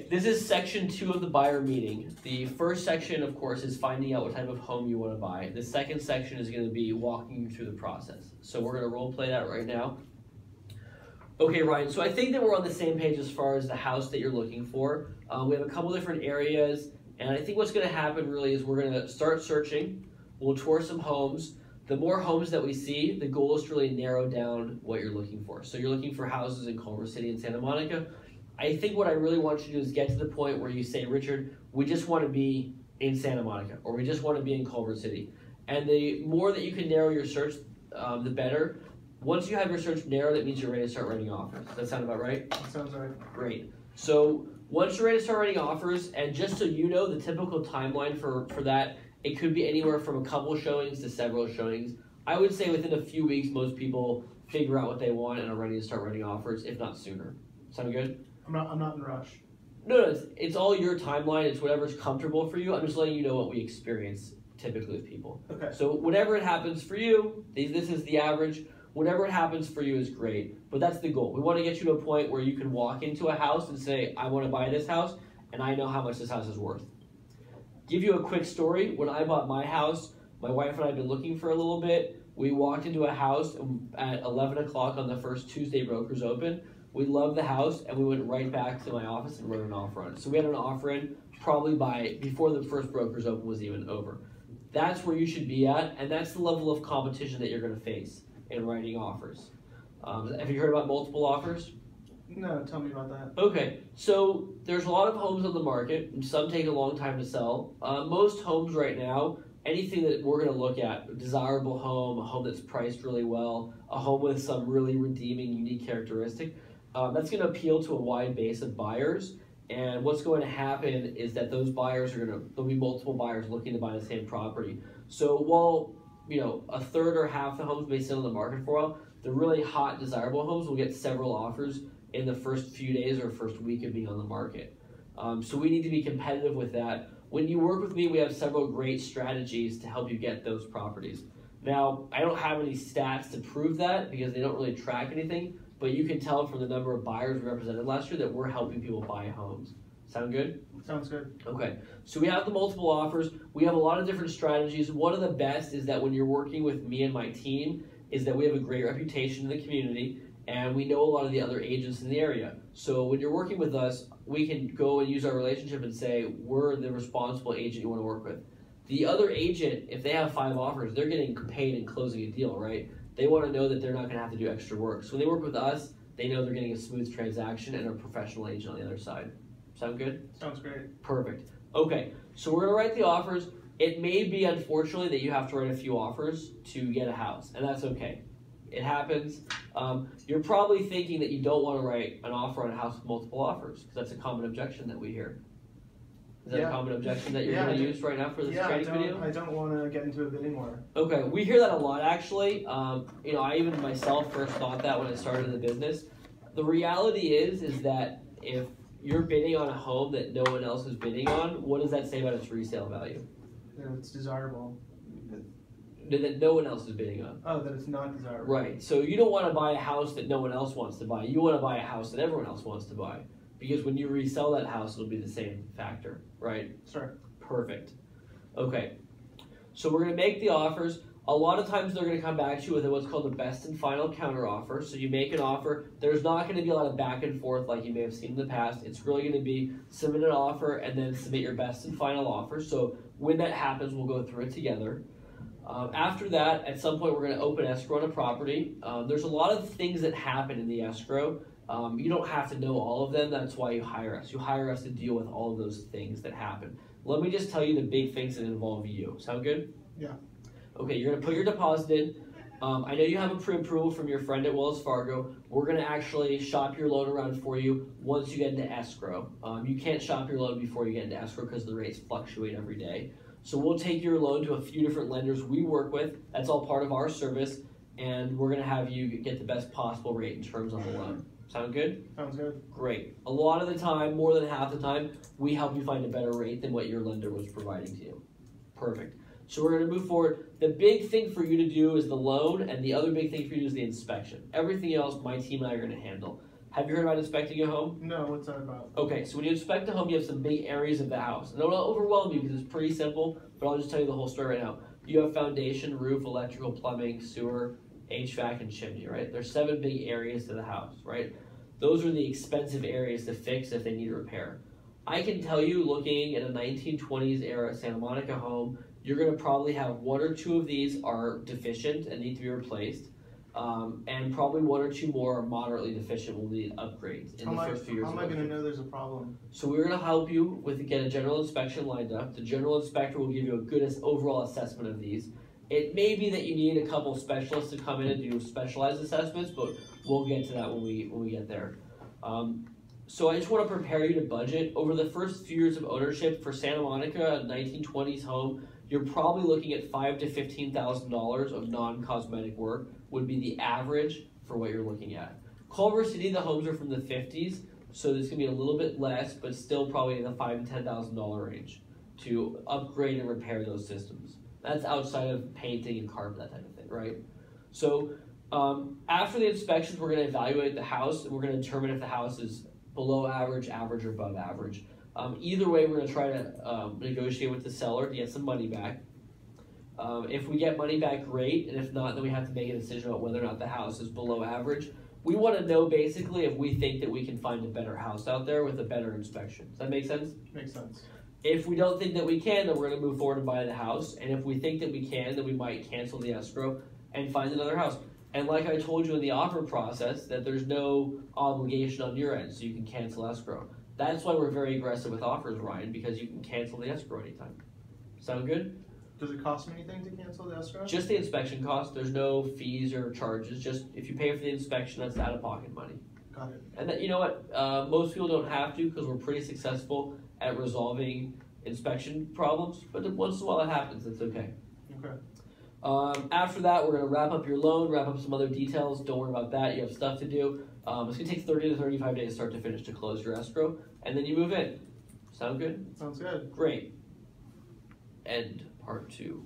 Okay, this is section 2 of the buyer meeting. The first section, of course, is finding out what type of home you want to buy. The second section is going to be walking you through the process. So we're going to role play that right now. Okay, Ryan, so I think that we're on the same page as far as the house that you're looking for. We have a couple different areas, and I think what's going to happen really is we're going to start searching. We'll tour some homes. The more homes that we see, the goal is to really narrow down what you're looking for. So you're looking for houses in Culver City and Santa Monica. I think what I really want you to do is get to the point where you say, Richard, we just want to be in Santa Monica, or we just want to be in Culver City. And the more that you can narrow your search, the better. Once you have your search narrowed, it means you're ready to start writing offers. Does that sound about right? That sounds right. Great. So once you're ready to start writing offers, and just so you know, the typical timeline for that, it could be anywhere from a couple showings to several showings. I would say within a few weeks, most people figure out what they want and are ready to start writing offers, if not sooner. Sound good? I'm not in a rush. No, it's all your timeline. It's whatever's comfortable for you. I'm just letting you know what we experience typically with people. Okay. So whatever it happens for you, this is the average. Whatever it happens for you is great, but that's the goal. We want to get you to a point where you can walk into a house and say, I want to buy this house, and I know how much this house is worth. Give you a quick story. When I bought my house, my wife and I have been looking for a little bit. We walked into a house at 11 o'clock on the first Tuesday brokers open. We loved the house, and we went right back to my office and wrote an offer on it. So we had an offer in probably before the first brokers open was even over. That's where you should be at, and that's the level of competition that you're going to face in writing offers. Have you heard about multiple offers? No, tell me about that. Okay, so there's a lot of homes on the market, and some take a long time to sell. Most homes right now, anything that we're going to look at, a desirable home, a home that's priced really well, a home with some really redeeming, unique characteristic, that's going to appeal to a wide base of buyers. And what's going to happen is that those buyers there'll be multiple buyers looking to buy the same property. So while a third or half the homes may sit on the market for a while, the really hot, desirable homes will get several offers in the first few days or first week of being on the market. So we need to be competitive with that. When you work with me, we have several great strategies to help you get those properties. Now, I don't have any stats to prove that because they don't really track anything, but you can tell from the number of buyers we represented last year that we're helping people buy homes. Sound good? Sounds good. Okay, so we have the multiple offers. We have a lot of different strategies. One of the best is that when you're working with me and my team is that we have a great reputation in the community, and we know a lot of the other agents in the area. So when you're working with us, we can go and use our relationship and say, we're the responsible agent you want to work with. The other agent, if they have 5 offers, they're getting paid and closing a deal, right? They want to know that they're not going to have to do extra work. So when they work with us, they know they're getting a smooth transaction and a professional agent on the other side. Sound good? Sounds great. Perfect. Okay, so we're going to write the offers. It may be, unfortunately, that you have to write a few offers to get a house, and that's okay. It happens. You're probably thinking that you don't want to write an offer on a house with multiple offers, because that's a common objection that we hear. Is that a common objection that you're going to use right now for this training video? I don't want to get into a bidding war. Okay, we hear that a lot, actually. I even myself first thought that when I started the business. The reality is that if you're bidding on a home that no one else is bidding on, what does that say about its resale value? That it's desirable. That no one else is bidding on. Oh, that it's not desirable. Right. So you don't want to buy a house that no one else wants to buy. You want to buy a house that everyone else wants to buy. Because when you resell that house, it'll be the same factor, right? Sure. Perfect. Okay. So we're going to make the offers. A lot of times they're going to come back to you with what's called a best and final counter offer. So you make an offer. There's not going to be a lot of back and forth like you may have seen in the past. It's really going to be submit an offer and then submit your best and final offer. So when that happens, we'll go through it together. After that, at some point, we're going to open escrow on a property. There's a lot of things that happen in the escrow. You don't have to know all of them. That's why you hire us. You hire us to deal with all of those things that happen. Let me just tell you the big things that involve you. Sound good? Yeah. Okay, you're going to put your deposit in. I know you have a pre-approval from your friend at Wells Fargo. We're going to actually shop your loan around for you once you get into escrow. You can't shop your loan before you get into escrow because the rates fluctuate every day. So we'll take your loan to a few different lenders we work with. That's all part of our service, and we're going to have you get the best possible rate in terms on the loan. Sound good? Sounds good. Great. A lot of the time, more than half the time, we help you find a better rate than what your lender was providing to you. Perfect. So we're going to move forward. The big thing for you to do is the loan, and the other big thing for you is the inspection. Everything else, my team and I are going to handle. Have you heard about inspecting a home? No, what's that about? Okay, so when you inspect a home, you have some big areas of the house. And I don't want to overwhelm you because it's pretty simple, but I'll just tell you the whole story right now. You have foundation, roof, electrical, plumbing, sewer, HVAC, and chimney, right? There's 7 big areas to the house, right? Those are the expensive areas to fix if they need repair. I can tell you, looking at a 1920s era Santa Monica home, you're going to probably have 1 or 2 of these are deficient and need to be replaced. And probably 1 or 2 more are moderately deficient will need upgrades in the first few years. How am I going to know there's a problem? So we're going to help you get a general inspection lined up. The general inspector will give you a good overall assessment of these. It may be that you need a couple specialists to come in and do specialized assessments, but we'll get to that when we get there. So I just want to prepare you to budget. Over the first few years of ownership for Santa Monica, a 1920s home, you're probably looking at $5,000 to $15,000 of non-cosmetic work would be the average for what you're looking at. Culver City, the homes are from the 50s, so there's going to be a little bit less, but still probably in the $5,000 to $10,000 range to upgrade and repair those systems. That's outside of painting and carpet, that type of thing, right? So after the inspections, we're going to evaluate the house, and we're going to determine if the house is below average, average, or above average. Either way, we're going to try to negotiate with the seller to get some money back. If we get money back, great, and if not, then we have to make a decision about whether or not the house is below average. We want to know basically if we think that we can find a better house out there with a better inspection. Does that make sense? Makes sense. If we don't think that we can, then we're going to move forward and buy the house. And if we think that we can, then we might cancel the escrow and find another house. And like I told you in the offer process, that there's no obligation on your end, so you can cancel escrow. That's why we're very aggressive with offers, Ryan, because you can cancel the escrow anytime. Sound good? Does it cost me anything to cancel the escrow? Just the inspection cost. There's no fees or charges. Just if you pay for the inspection, that's out-of-pocket money. Got it. And that, you know what? Most people don't have to because we're pretty successful at resolving inspection problems. But once in a while it happens. That's okay. Okay. After that, we're going to wrap up your loan, wrap up some other details. Don't worry about that. You have stuff to do. It's going to take 30 to 35 days start to finish to close your escrow. And then you move in. Sound good? Sounds good. Great. End part 2.